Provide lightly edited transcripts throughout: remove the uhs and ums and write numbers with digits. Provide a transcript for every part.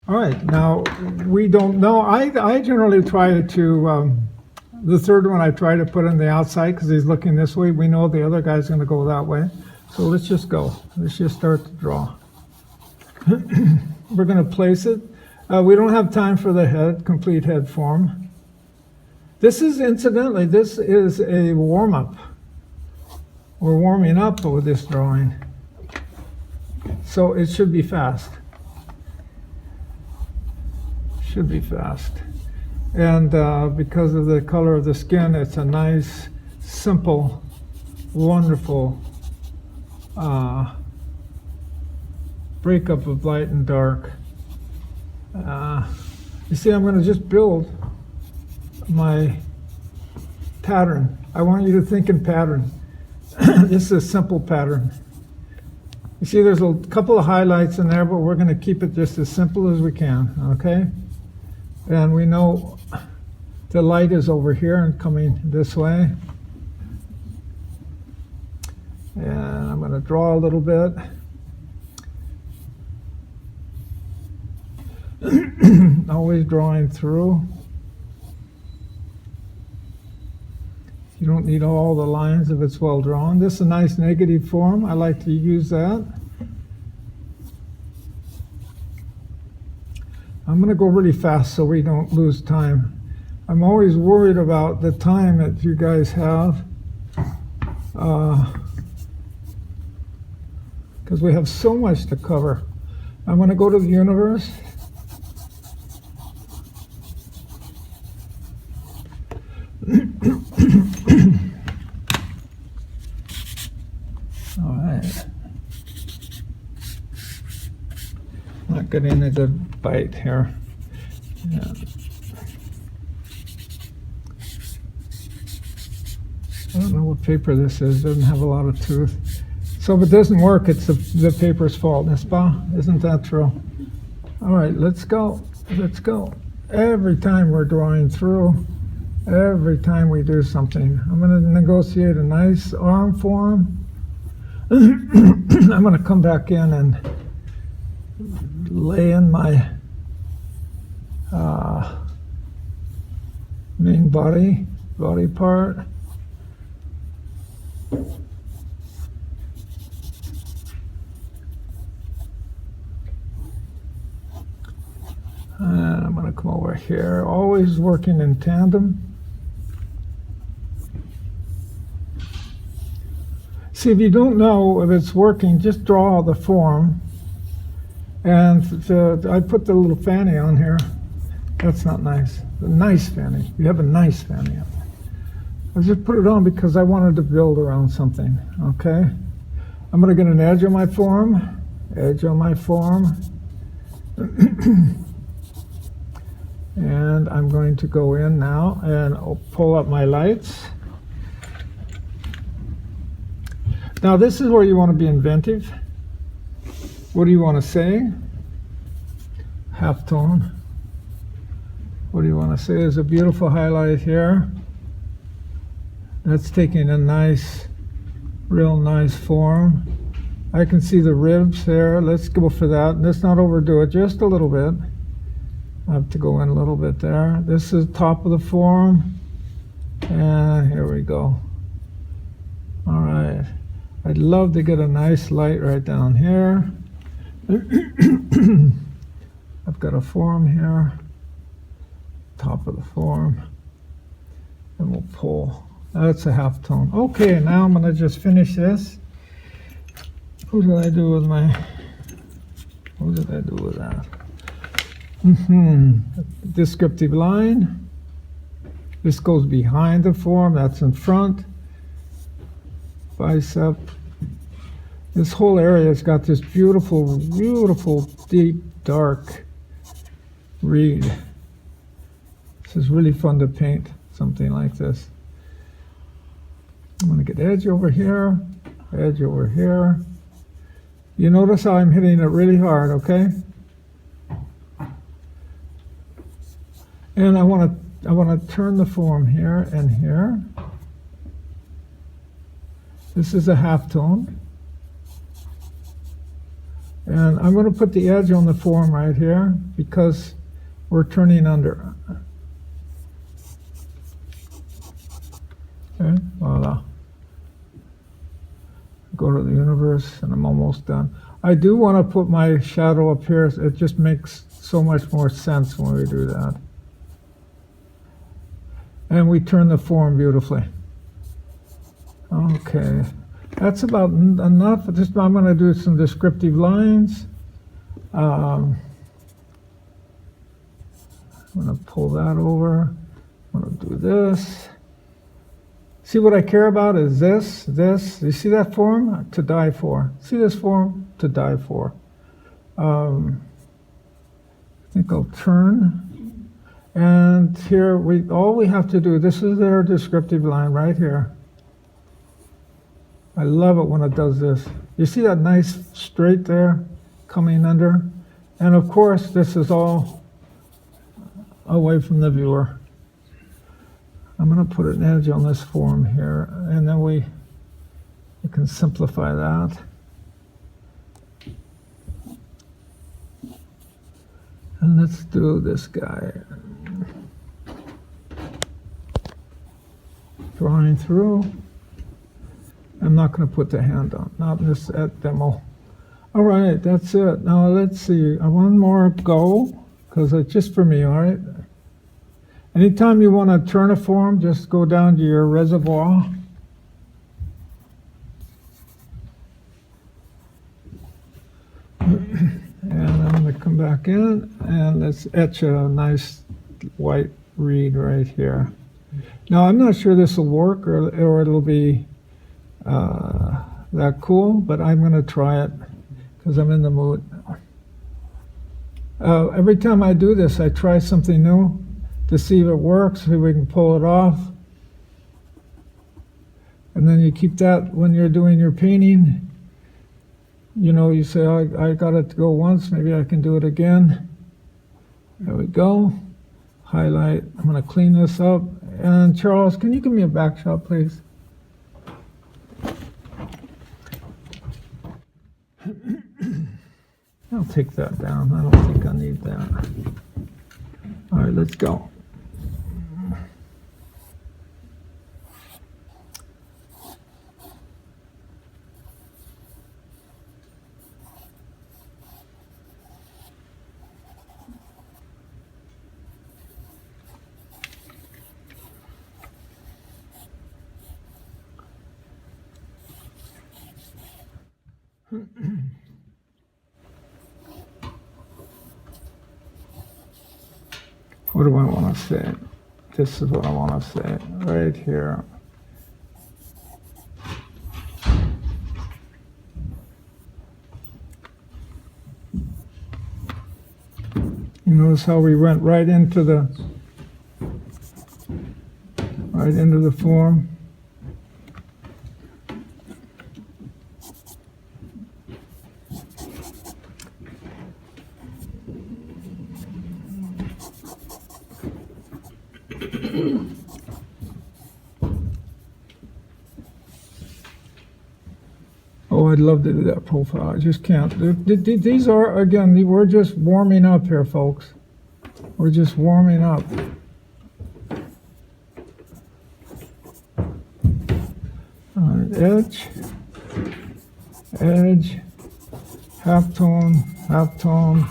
All right, now we don't know. I generally try to, the third one I try to put on the outside because he's looking this way. We know the other guy's going to go that way. So let's just go. Let's just start to draw. We're going to place it. We don't have time for the head, complete head form. This is, incidentally, this is a warm-up. We're warming up with this drawing. So it should be fast. Should be fast. And because of the color of the skin, it's a nice, simple, wonderful breakup of light and dark. You see, I'm going to just build my pattern. I want you to think in pattern. This is a simple pattern. You see, there's a couple of highlights in there, but we're going to keep it just as simple as we can, okay? And we know the light is over here and coming this way. And I'm going to draw a little bit. Always drawing through. You don't need all the lines if it's well drawn. This is a nice negative form. I like to use that. I'm going to go really fast so we don't lose time. I'm always worried about the time that you guys have because we have so much to cover. I'm going to go to the universe. All right. Not getting a good bite here. Yeah. I don't know what paper this is. It doesn't have a lot of tooth. So if it doesn't work, it's the paper's fault, n'est-ce pas? Isn't that true? All right, let's go. Let's go. Every time we're drawing through, every time we do something, I'm going to negotiate a nice arm form. I'm going to come back in and lay in my main body part. And I'm going to come over here, always working in tandem. See, if you don't know if it's working, just draw the form. And I put the little fanny on here. That's not nice. A nice fanny. You have a nice fanny up there. I just put it on because I wanted to build around something, okay? I'm going to get an edge on my form. Edge on my form. And I'm going to go in now and pull up my lights. Now this is where you want to be inventive. What do you want to say? Halftone. What do you want to say? There's a beautiful highlight here. That's taking a nice, real nice form. I can see the ribs there. Let's go for that. Let's not overdo it, just a little bit. I have to go in a little bit there. This is top of the form. And here we go. All right. I'd love to get a nice light right down here. I've got a form here. Top of the form. And we'll pull. That's a halftone. Okay, now I'm going to just finish this. What did I do with that? Descriptive line. This goes behind the form, that's in front. Bicep. This whole area has got this beautiful, beautiful, deep, dark reed. This is really fun to paint, something like this. I'm going to get edge over here, edge over here. You notice how I'm hitting it really hard, okay? And I want to turn the form here and here. This is a halftone. And I'm going to put the edge on the form right here because we're turning under. Okay, voila. Go to the universe, and I'm almost done. I do want to put my shadow up here. It just makes so much more sense when we do that. And we turn the form beautifully. Okay, that's about enough. I'm going to do some descriptive lines. I'm going to pull that over. I'm going to do this. See, what I care about is this. You see that form? To die for. See this form? To die for. I think I'll turn. And here, all we have to do, this is their descriptive line right here. I love it when it does this. You see that nice straight there coming under? And of course, this is all away from the viewer. I'm going to put an edge on this form here, and then we can simplify that. And let's do this guy. Drawing through. I'm not going to put the hand on, not in this demo. All right, that's it. Now let's see, one more go, because it's just for me, all right? Anytime you want to turn a form, just go down to your reservoir. And I'm going to come back in, and let's etch a nice white reed right here. Now, I'm not sure this will work or it'll be that cool, but I'm going to try it because I'm in the mood. Every time I do this, I try something new to see if it works, see if we can pull it off. And then you keep that when you're doing your painting. You know, you say, oh, I got it to go once, maybe I can do it again. There we go. Highlight. I'm going to clean this up. And Charles, can you give me a back shot, please? I'll take that down. I don't think I need that. All right, let's go. What do I want to say? This is what I want to say right here. You notice how we went right into the form. Oh, I'd love to do that profile. I just can't. These are, again, we're just warming up here, folks. We're just warming up. All right, edge, halftone, halftone.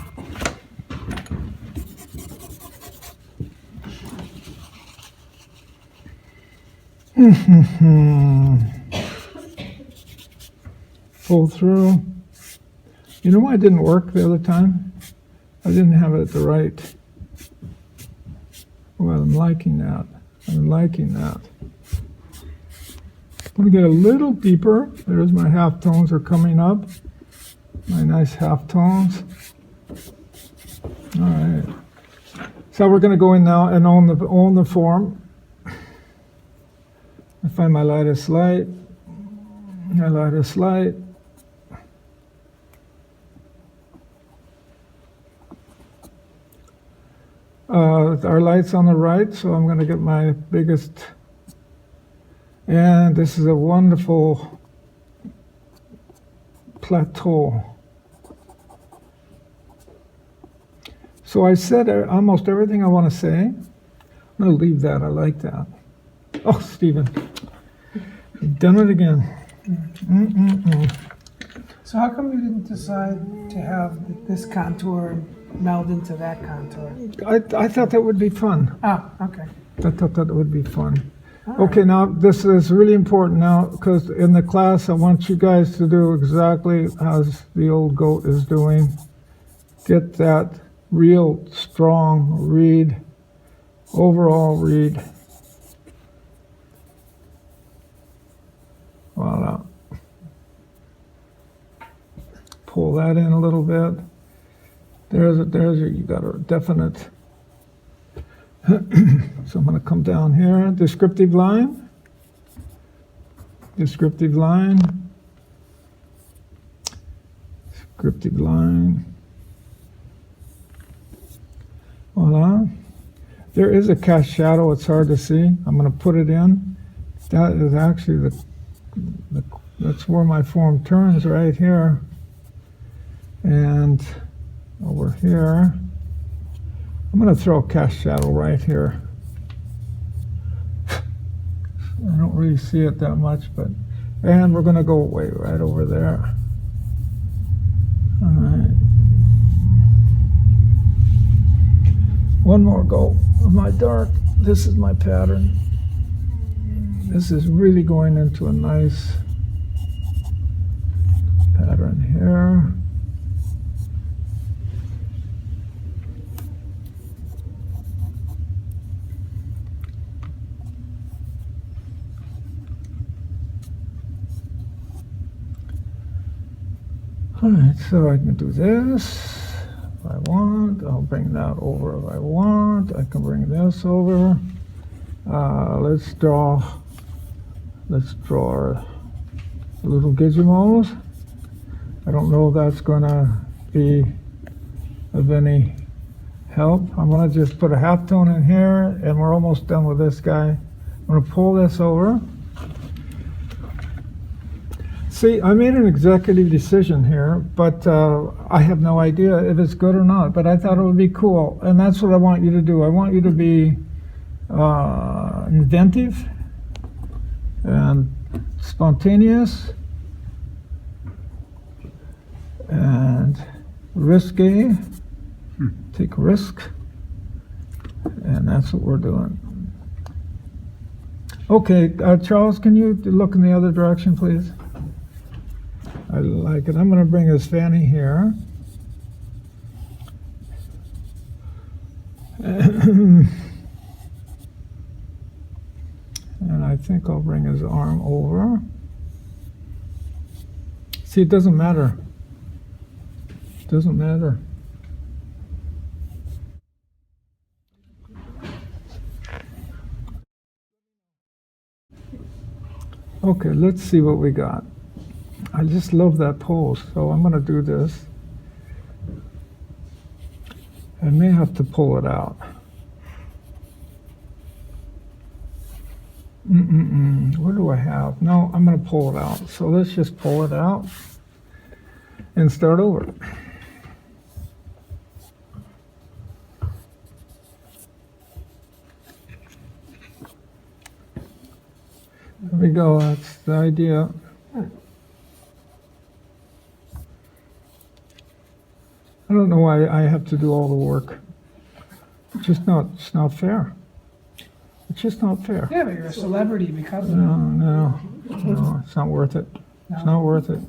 Pull through. You know why it didn't work the other time? I didn't have it the right. Well, I'm liking that. I'm liking that. I'm going to get a little deeper. There's my halftones are coming up. My nice halftones. All right. So we're going to go in now and own the form. I find my lightest light. My lightest light. Our light's on the right, so I'm going to get my biggest. And this is a wonderful plateau. So I said almost everything I want to say. I'm going to leave that. I like that. Oh, Stephen, you've done it again. So how come you didn't decide to have this contour meld into that contour? I thought that would be fun. Oh, okay. I thought that would be fun. All Okay, right. now this is really important now because in the class I want you guys to do exactly as the old goat is doing. Get that real strong read, overall read. Voila. Pull that in a little bit. You got a definite. So I'm going to come down here, descriptive line, descriptive line, descriptive line. Voila. There is a cast shadow, it's hard to see. I'm going to put it in. That is actually that's where my form turns right here. And over here, I'm going to throw a cast shadow right here. I don't really see it that much, and we're going to go away right over there. All right. One more go of my dark. This is my pattern. This is really going into a nice pattern here. All right, so I can do this if I want. I'll bring that over if I want. I can bring this over. Let's draw little gizmos. I don't know if that's going to be of any help. I'm going to just put a halftone in here, and we're almost done with this guy. I'm going to pull this over. See, I made an executive decision here, but I have no idea if it's good or not, but I thought it would be cool, and that's what I want you to do. I want you to be inventive and spontaneous and risky. Take risk, and that's what we're doing. Okay, Charles, can you look in the other direction, please? I like it. I'm going to bring his fanny here. And I think I'll bring his arm over. See, it doesn't matter. It doesn't matter. Okay, let's see what we got. I just love that pose, so I'm going to do this. I may have to pull it out. What do I have? No, I'm going to pull it out. So let's just pull it out and start over. There we go. That's the idea. I don't know why I have to do all the work. It's not fair. It's just not fair. Yeah, but you're a celebrity because of it. No, it's not worth it. It's not worth it.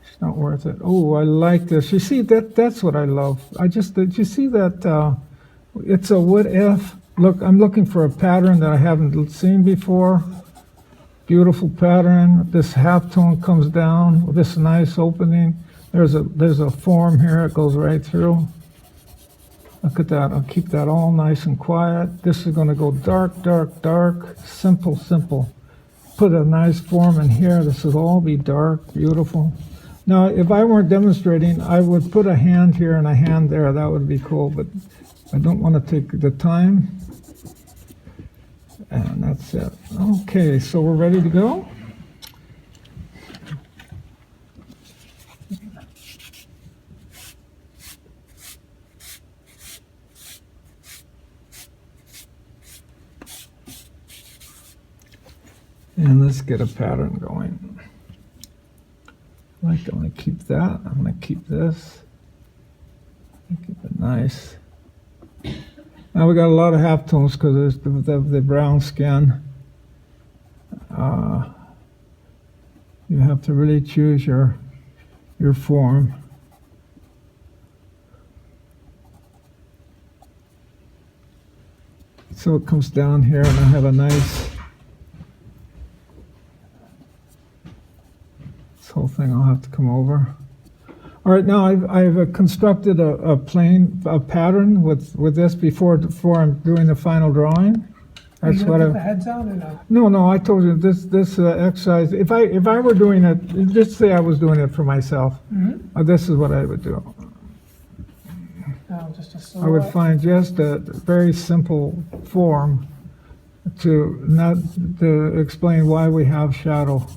It's not worth it. Oh, I like this. You see, that's what I love. Did you see that? It's a what if. Look, I'm looking for a pattern that I haven't seen before. Beautiful pattern. This halftone comes down with this nice opening. There's a form here. It goes right through. Look at that. I'll keep that all nice and quiet. This is going to go dark, dark, dark. Simple, simple. Put a nice form in here. This will all be dark, beautiful. Now, if I weren't demonstrating, I would put a hand here and a hand there. That would be cool, but I don't want to take the time. And that's it. Okay, so we're ready to go. And let's get a pattern going. I'm going to keep that. I'm going to keep this. Keep it nice. Now we got a lot of halftones because there's the brown skin. You have to really choose your form. So it comes down here, and I have a nice. This whole thing I'll have to come over. All right, now I've constructed a pattern with this before I'm doing the final drawing. Are you That's gonna what put the I. heads on or no? No, I told you this exercise. If I were doing it, just say I was doing it for myself. This is what I would do. No, just a I would silhouette. find just a very simple form to explain why we have shadow.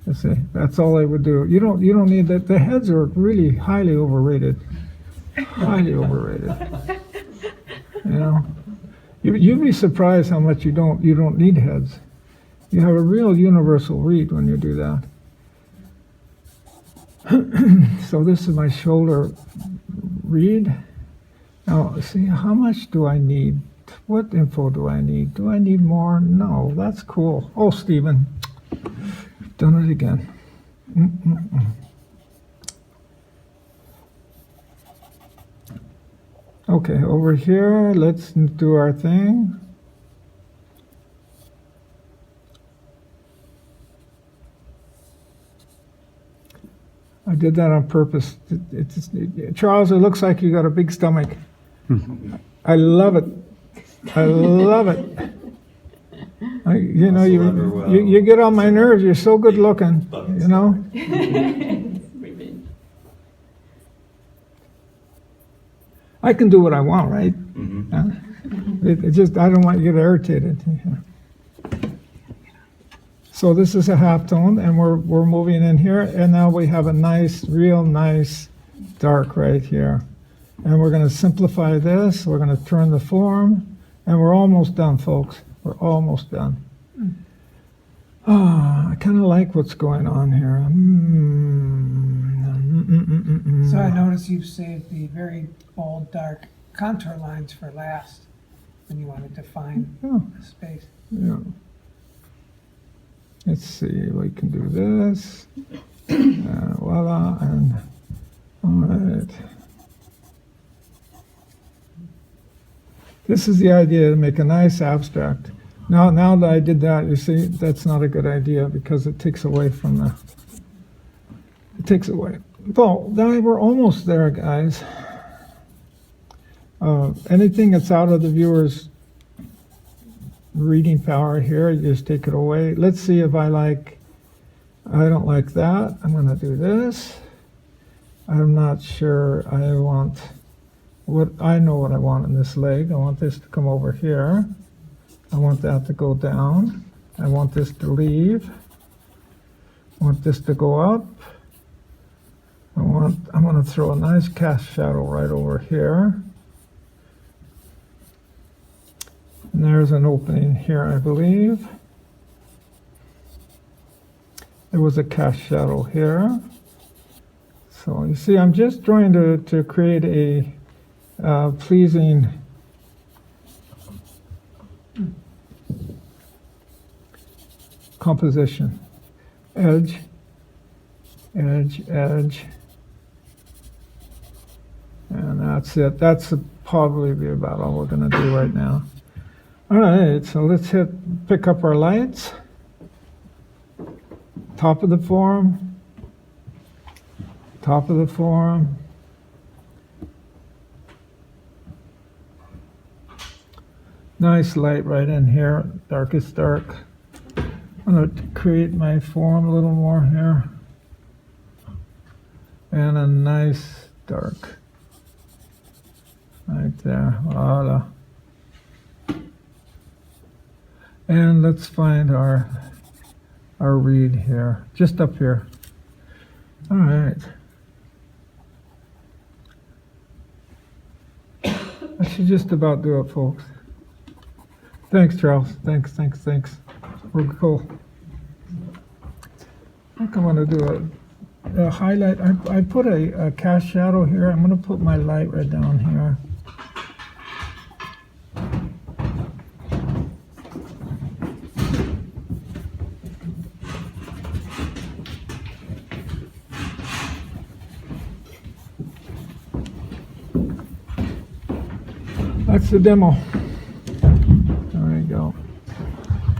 You see, that's all I would do. You don't need that. The heads are really highly overrated. Highly overrated. You know, you'd be surprised how much you don't need heads. You have a real universal read when you do that. So this is my shoulder read. Now, see, how much do I need? What info do I need? Do I need more? No, that's cool. Oh, Stephen, done it again. Okay, over here, let's do our thing. I did that on purpose. Charles, it looks like you got a big stomach. I love it. I love it. You get on my nerves. You're so good looking, you know. I can do what I want, right? It just I don't want you to get irritated. So this is a halftone, and we're moving in here, and now we have a real nice dark right here. And we're going to simplify this. We're going to turn the form, and we're almost done, folks. We're almost done. I kind of like what's going on here. So I noticed you've saved the very bold, dark contour lines for last when you want to define the space. Yeah. Let's see, we can do this. Voila, and all right. This is the idea, to make a nice abstract. Now that I did that, you see, that's not a good idea because it takes away from the. It takes away. Well, now we're almost there, guys. Anything that's out of the viewer's reading power here, you just take it away. Let's see if I don't like that. I'm going to do this. I'm not sure I know what I want in this leg. I want this to come over here. I want that to go down. I want this to leave. I want this to go up. I'm going to throw a nice cast shadow right over here. And there's an opening here, I believe. There was a cast shadow here. So you see, I'm just trying to create a pleasing composition. Edge, edge, edge. And that's it. That's probably be about all we're going to do right now. All right, so let's pick up our lights. Top of the form. Top of the form. Nice light right in here, darkest dark. I'm going to create my form a little more here. And a nice dark. Right there, voila. And let's find our reed here, just up here. All right. I should just about do it, folks. Thanks, Charles. Thanks. we're cool. I think I'm going to do a highlight. I put a cast shadow here. I'm going to put my light right down here. That's the demo. There you go.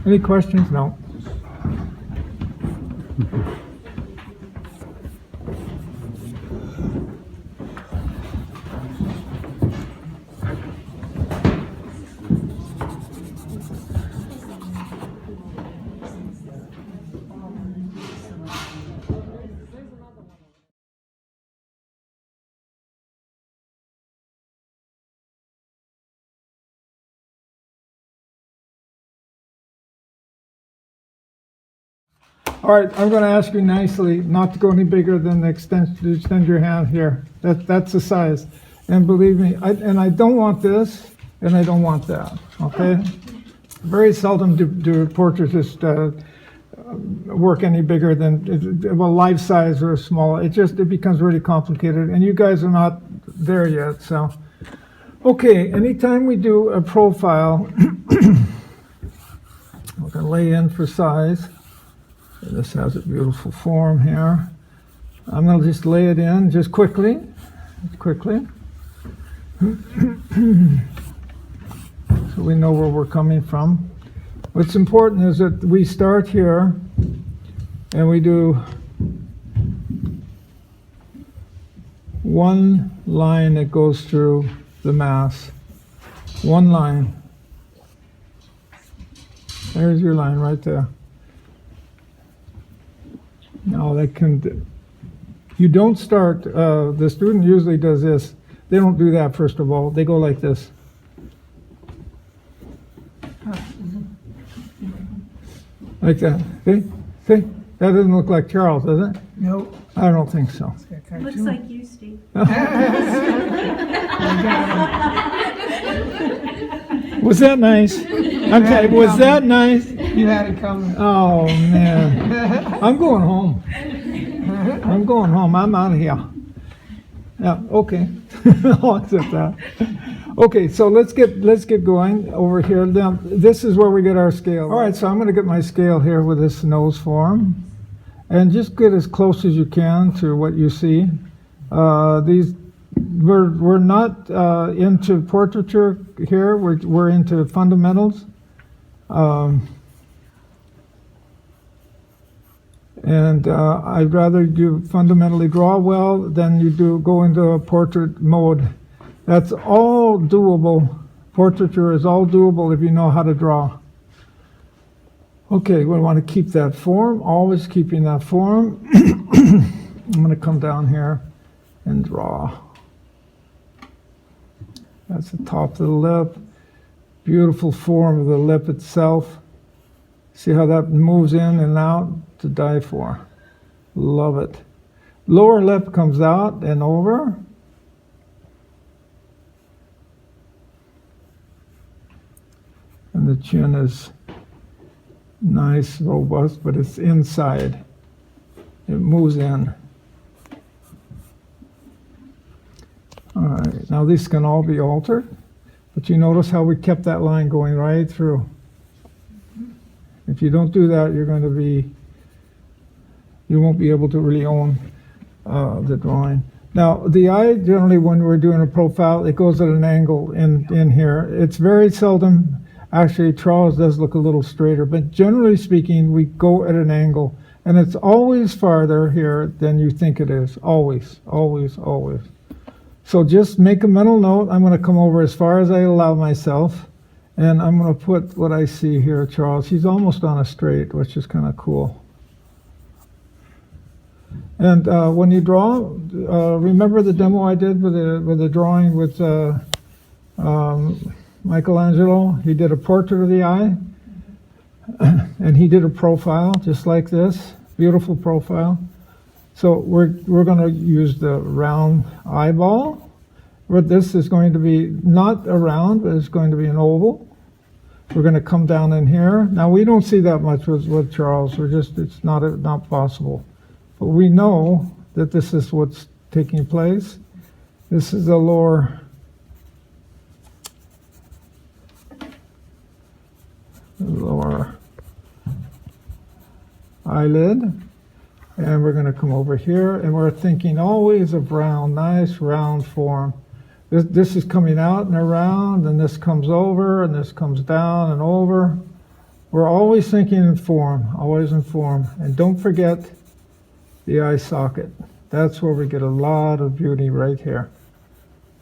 Any questions? No. All right, I'm going to ask you nicely not to go any bigger than the extend your hand here. That's the size. And believe me, I don't want this, and I don't want that, okay? Very seldom do portraitists work any bigger than, well, life size or small. It becomes really complicated, and you guys are not there yet, so. Okay, anytime we do a profile, we're going to lay in for size. This has a beautiful form here. I'm going to just lay it in just quickly. So we know where we're coming from. What's important is that we start here and we do one line that goes through the mass. One line. There's your line right there. Now you don't start, the student usually does this. They don't do that first of all. They go like this. Like that. See? That doesn't look like Charles, does it? Nope. I don't think so. Looks like you, Steve. Was that nice? Okay, was that nice? You had it coming. Oh, man. I'm going home. I'm out of here. Yeah, okay. I'll accept that. Okay, so let's get going over here. Now, this is where we get our scale. All right, so I'm going to get my scale here with this nose form. And just get as close as you can to what you see. We're not into portraiture here. We're into fundamentals. And I'd rather you fundamentally draw well than you do go into a portrait mode. That's all doable. Portraiture is all doable if you know how to draw. Okay, we want to keep that form, always keeping that form. I'm going to come down here and draw. That's the top of the lip. Beautiful form of the lip itself. See how that moves in and out? To die for. Love it. Lower lip comes out and over. And the chin is nice, robust, but it's inside. It moves in. All right, now these can all be altered, but you notice how we kept that line going right through. If you don't do that, you won't be able to really own the drawing. Now, the eye, generally when we're doing a profile, it goes at an angle in here. It's very seldom, actually Charles does look a little straighter, but generally speaking, we go at an angle. And it's always farther here than you think it is. Always, always, always. So just make a mental note. I'm going to come over as far as I allow myself. And I'm going to put what I see here, Charles. He's almost on a straight, which is kind of cool. And when you draw, remember the demo I did with the drawing with Michelangelo? He did a portrait of the eye, and he did a profile just like this, beautiful profile. So we're going to use the round eyeball. But this is going to be not a round, but it's going to be an oval. We're going to come down in here. Now, we don't see that much with Charles. It's not possible. But we know that this is what's taking place. This is the lower eyelid. And we're going to come over here, and we're thinking always of round, nice round form. This is coming out and around, and this comes over, and this comes down and over. We're always thinking in form, always in form. And don't forget the eye socket. That's where we get a lot of beauty right here.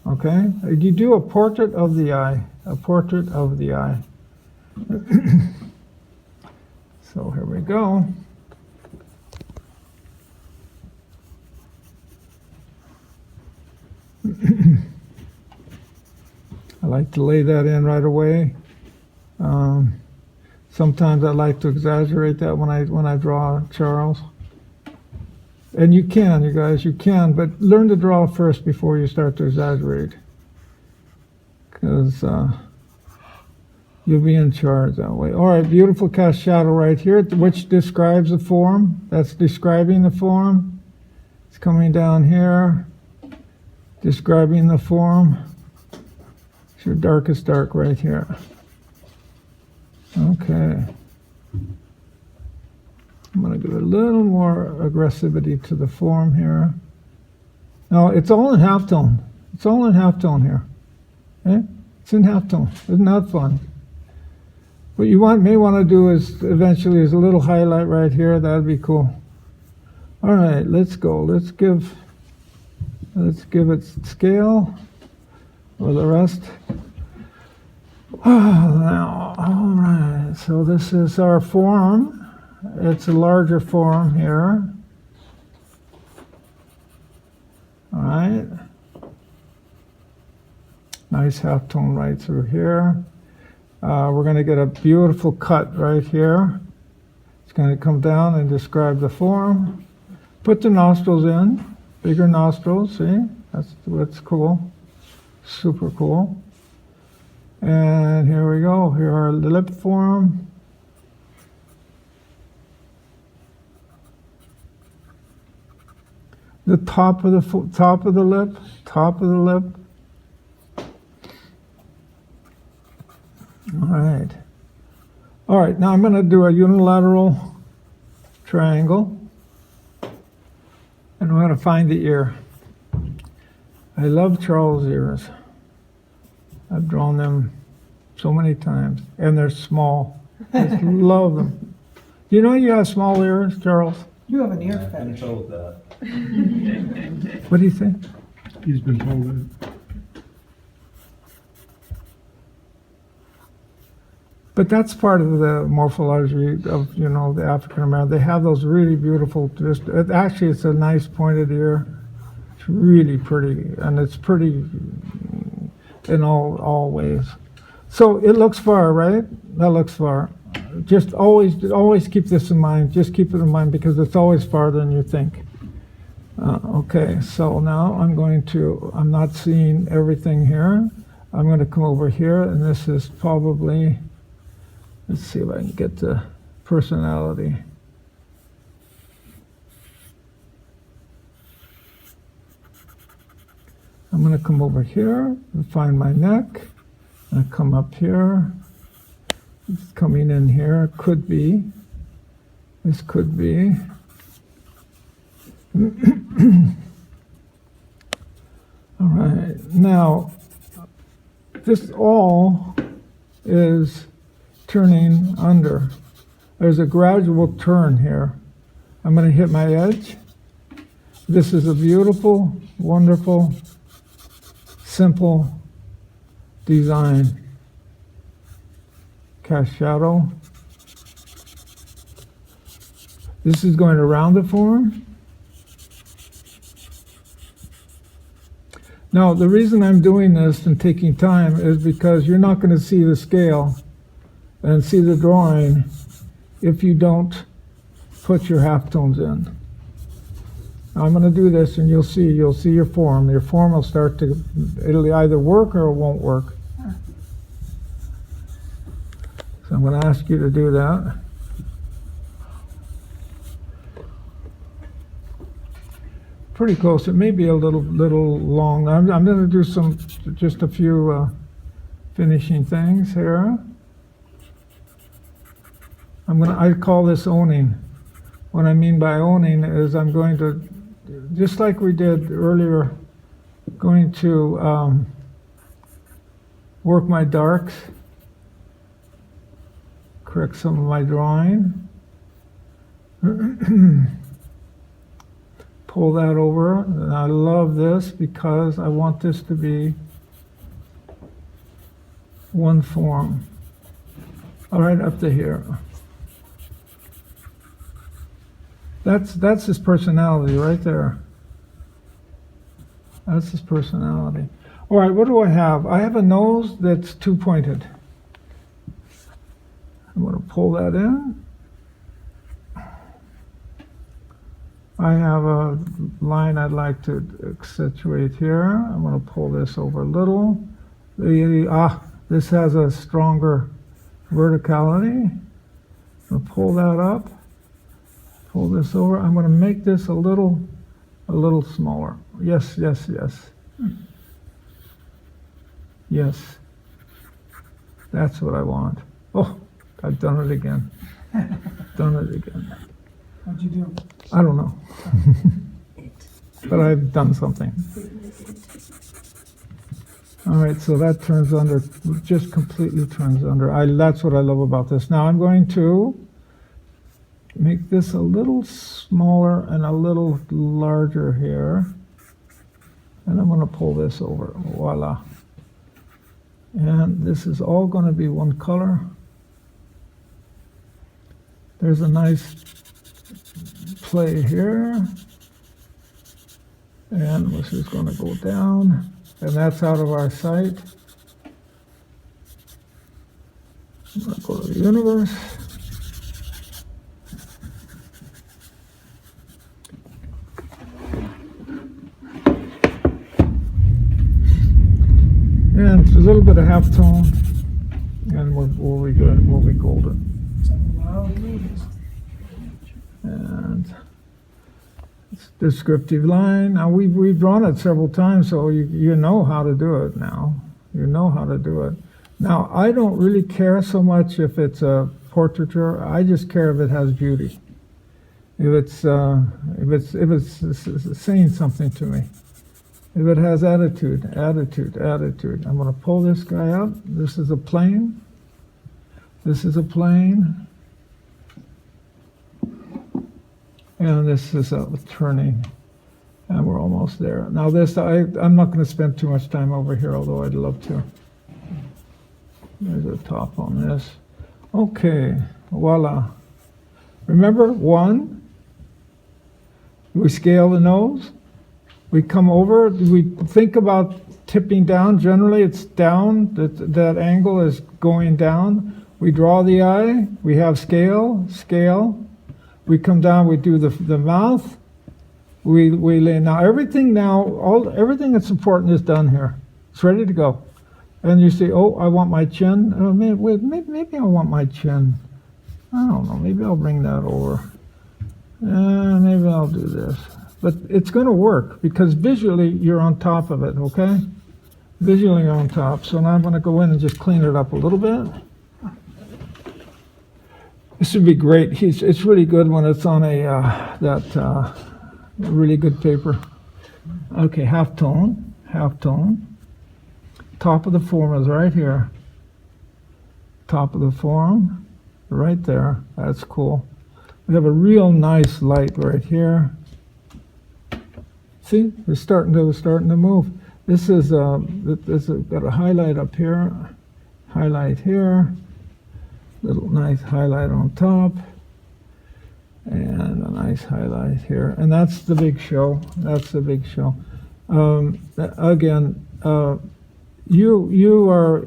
Okay? You do a portrait of the eye, a portrait of the eye. So here we go. I like to lay that in right away. Sometimes I like to exaggerate that when I draw Charles. And you can, you guys, you can, but learn to draw first before you start to exaggerate. Because you'll be in charge that way. All right, beautiful cast shadow right here, which describes the form. That's describing the form. It's coming down here, describing the form. It's your darkest dark right here. Okay. I'm going to give a little more aggressivity to the form here. Now, it's all in halftone. It's all in halftone here. Okay? It's in halftone. Isn't that fun? What you may want to do is eventually is a little highlight right here. That'd be cool. All right, let's go. Let's give it scale for the rest. Now, all right. So this is our form. It's a larger form here. All right. Nice halftone right through here. We're going to get a beautiful cut right here. It's going to come down and describe the form. Put the nostrils in, bigger nostrils, see? That's cool. Super cool. And here we go. Here are the lip form. The top of the lip. All right, now I'm going to do a unilateral triangle. And we're going to find the ear. I love Charles' ears. I've drawn them so many times. And they're small. I just love them. Do you know you have small ears, Charles? You have an ear I've been fetish. told that. What do you think? He's been told it. But that's part of the morphology of, the African American. They have those really beautiful, actually it's a nice pointed ear. It's really pretty, and it's pretty in all ways. So it looks far, right? That looks far. Just always keep this in mind. Just keep it in mind because it's always farther than you think. Okay, so now I'm not seeing everything here. I'm going to come over here, and this is probably, let's see if I can get the personality. I'm going to come over here and find my neck. And come up here. It's coming in here. Could be. This could be. All right. Now, this all is turning under. There's a gradual turn here. I'm going to hit my edge. This is a beautiful, wonderful, simple design. Cast shadow. This is going around the form. Now, the reason I'm doing this and taking time is because you're not going to see the scale and see the drawing if you don't put your halftones in. Now I'm going to do this and you'll see your form. Your form will start to, it'll either work or it won't work. So I'm going to ask you to do that. Pretty close. It may be a little long. I'm going to do just a few finishing things here. I call this owning. What I mean by owning is I'm going to, just like we did earlier, going to work my darks, correct some of my drawing, pull that over. And I love this because I want this to be one form. All right, up to here. That's his personality right there. That's his personality. All right, what do I have? I have a nose that's two-pointed. I'm going to pull that in. I have a line I'd like to accentuate here. I'm going to pull this over a little. This has a stronger verticality. I'll pull that up. Pull this over. I'm going to make this a little smaller. Yes, yes, yes. Yes. That's what I want. Oh, I've done it again. Done it again. What'd you do? I don't know. But I've done something. All right, so that turns under, just completely turns under. That's what I love about this. Now I'm going to make this a little smaller and a little larger here. And I'm going to pull this over. Voila. And this is all going to be one color. There's a nice play here. And this is going to go down. And that's out of our sight. I'm going to go to the universe. And a little bit of halftone, and we'll be good. We'll be golden. And it's descriptive line. Now we've drawn it several times, so you know how to do it now. You know how to do it. Now I don't really care so much if it's a portraiture. I just care if it has beauty. If it's saying something to me. If it has attitude. I'm going to pull this guy up. This is a plane. This is a plane. And this is a turning. And we're almost there. Now this, I'm not going to spend too much time over here, although I'd love to. There's a top on this. Okay, voila. Remember, 1, we scale the nose. We come over, we think about tipping down. Generally, it's down. That angle is going down. We draw the eye. We have scale. We come down. We do the mouth. We lay. Now everything that's important is done here. It's ready to go. And you say, oh, I want my chin. Maybe I want my chin. I don't know. Maybe I'll bring that over. Maybe I'll do this. But it's going to work because visually you're on top of it, okay? Visually you're on top. So now I'm going to go in and just clean it up a little bit. This would be great. It's really good when it's on that really good paper. Okay, halftone. Top of the form is right here. Top of the form, right there. That's cool. We have a real nice light right here. See, we're starting to move. This is got a highlight up here, highlight here, little nice highlight on top, and a nice highlight here. And that's the big show. Again, you are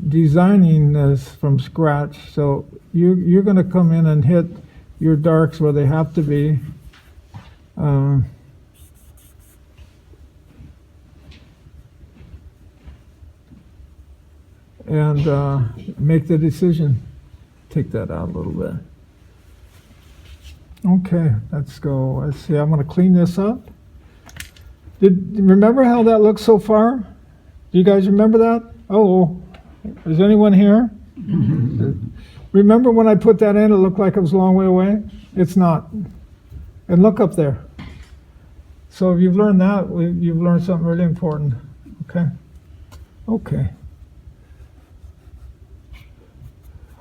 designing this from scratch, so you're going to come in and hit your darks where they have to be. And make the decision. take that out a little bit. Okay, let's go. Let's see, I'm going to clean this up. Remember how that looks so far? Do you guys remember that? Oh, is anyone here? Remember when I put that in, it looked like it was a long way away? It's not. And look up there. So if you've learned that, you've learned something really important. Okay? Okay.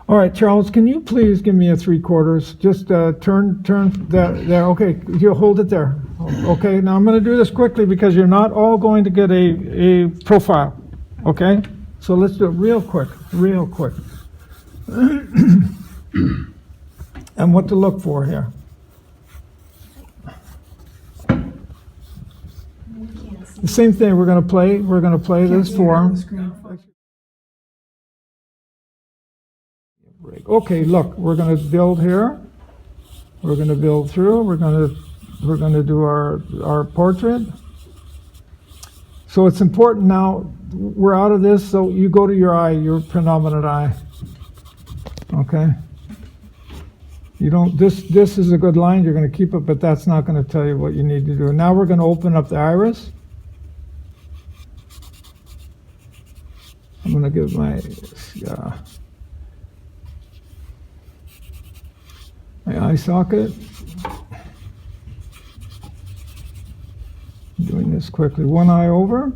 All right, Charles, can you please give me a 3/4? Just turn that there. Okay, you hold it there. Okay, now I'm going to do this quickly because you're not all going to get a profile. Okay? So let's do it real quick, real quick. And what to look for here. The same thing, we're going to play this form. Okay, look, we're going to build here. We're going to build through. We're going to do our portrait. So it's important now, we're out of this, so you go to your eye, your predominant eye. Okay? You don't, this is a good line, you're going to keep it, but that's not going to tell you what you need to do. Now we're going to open up the iris. I'm going to give my eye socket. Doing this quickly, one eye over.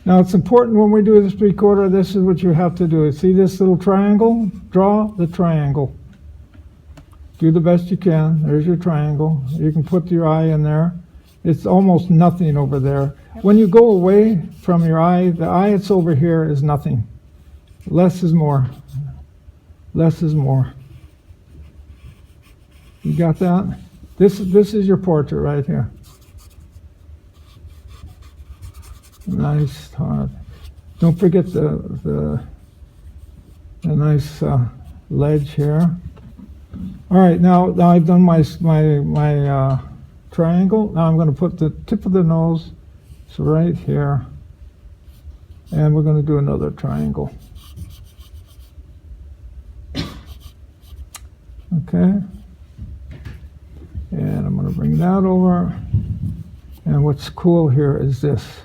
Now it's important when we do this 3/4, this is what you have to do. See this little triangle? Draw the triangle. Do the best you can. There's your triangle. You can put your eye in there. It's almost nothing over there. When you go away from your eye, the eye that's over here is nothing. Less is more. Less is more. You got that? This is your portrait right here. Nice heart. Don't forget the nice ledge here. All right, now I've done my triangle. Now I'm going to put the tip of the nose right here, and we're going to do another triangle. Okay, and I'm going to bring that over. And what's cool here is this.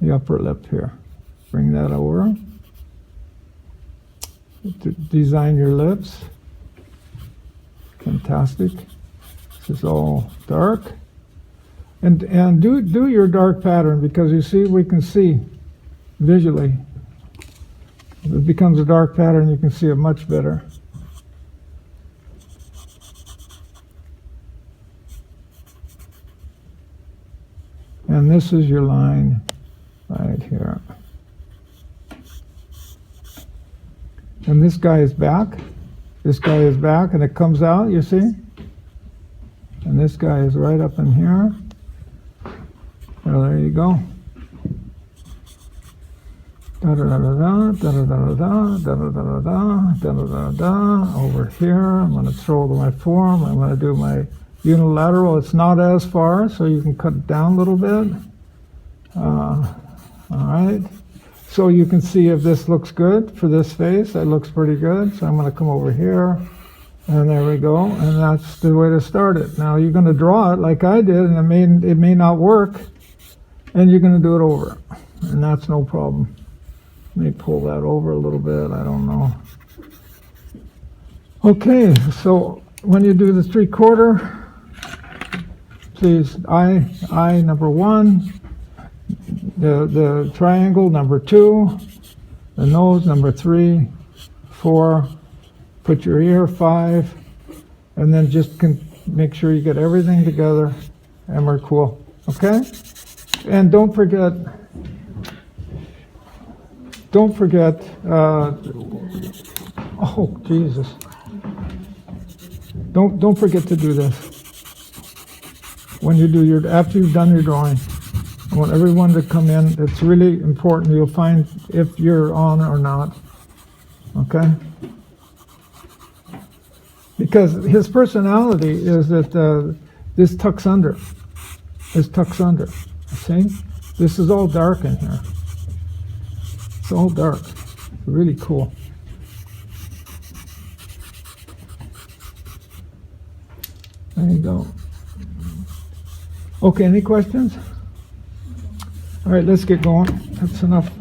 The upper lip here. Bring that over. Design your lips. Fantastic. This is all dark. And do your dark pattern, because you see, we can see visually. If it becomes a dark pattern, you can see it much better. And this is your line right here. And this guy is back. This guy is back, and it comes out, you see? And this guy is right up in here. Well, there you go. Da-da-da-da-da, da-da-da-da-da, da-da-da-da-da, da-da-da-da. Over here, I'm going to throw my form. I'm going to do my unilateral. It's not as far, so you can cut it down a little bit. All right. So you can see if this looks good for this face. It looks pretty good. So I'm going to come over here, and there we go. And that's the way to start it. Now you're going to draw it like I did, and it may not work, and you're going to do it over, and that's no problem. Let me pull that over a little bit. I don't know. Okay, so when you do the 3/4, please, eye number 1, the triangle number 2, the nose number 3, 4, put your ear 5, and then just make sure you get everything together, and we're cool. Okay? And don't forget. Oh Jesus! Don't forget to do this when you do after you've done your drawing. I want everyone to come in. It's really important. You'll find if you're on or not. Okay? Because his personality is that this tucks under. This tucks under. See? This is all dark in here. It's all dark. Really cool. There you go. Okay, any questions? All right, let's get going. That's enough